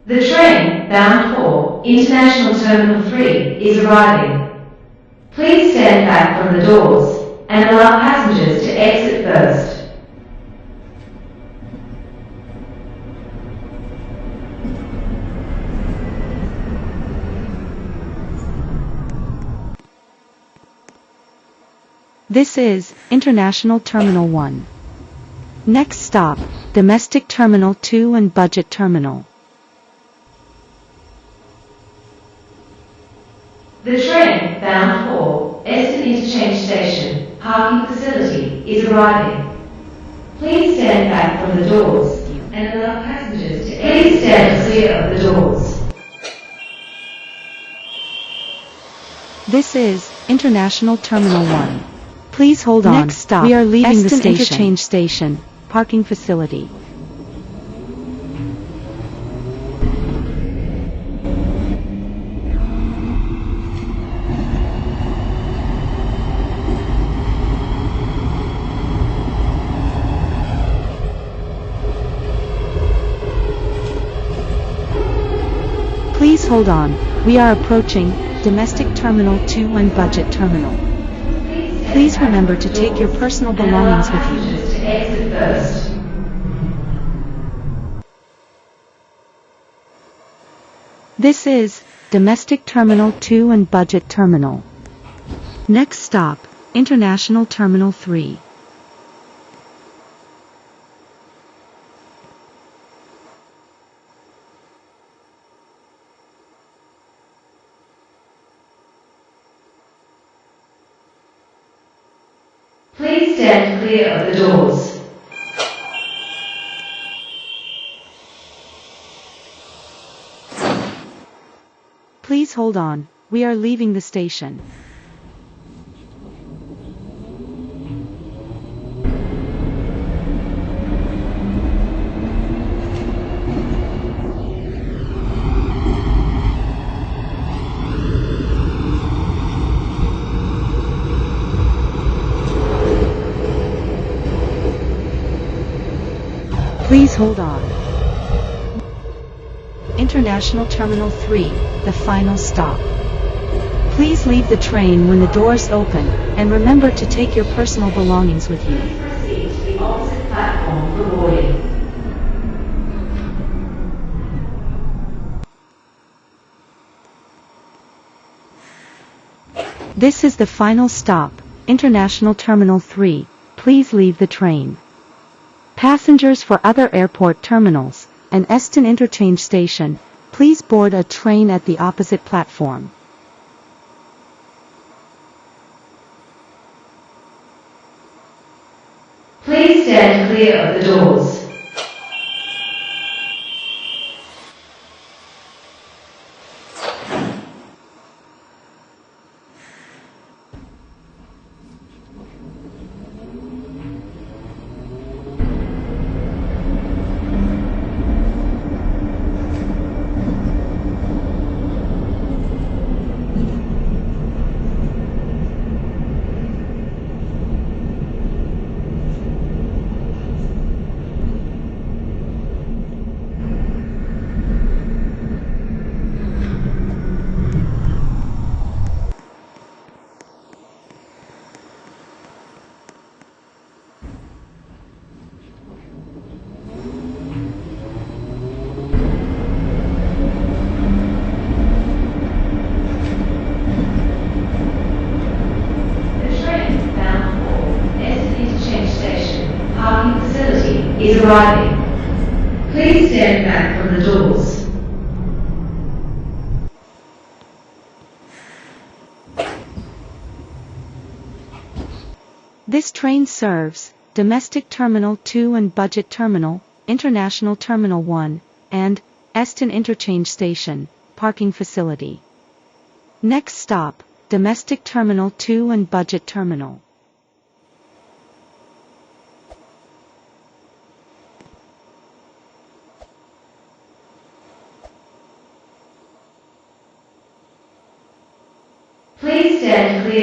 The train bound for International Terminal 3 is arriving. Please stand back from the doors and allow passengers to exit first. This is International Terminal 1. Next stop, Domestic Terminal 2 and Budget Terminal. The train bound for Eston Interchange Station parking facility is arriving. Please stand back from the doors and allow passengers to exit. Please stand clear of the doors. This is International Terminal 1. Please hold on. Next stop, we are leaving the Eston station. Interchange Station, Parking facility. Please hold on. We are approaching Domestic Terminal 2 and Budget Terminal. Please remember to take your personal belongings with you. Passengers to exit first. This is Domestic Terminal 2 and Budget Terminal. Next stop, International Terminal 3. Please stand clear of the doors. Please hold on. We are leaving the station. Please hold on. International Terminal 3, the final stop. Please leave the train when the doors open, and remember to take your personal belongings with you. Please proceed to the opposite platform for boarding. This is the final stop, International Terminal 3. Please leave the train. Passengers for other airport terminals and Eston Interchange Station, please board a train at the opposite platform. Please stand clear of the doors. Is arriving. Please stand back from the doors. This train serves Domestic Terminal 2 and Budget Terminal, International Terminal 1, and Eston Interchange Station, Parking Facility. Next stop, Domestic Terminal 2 and Budget Terminal. Please stand clear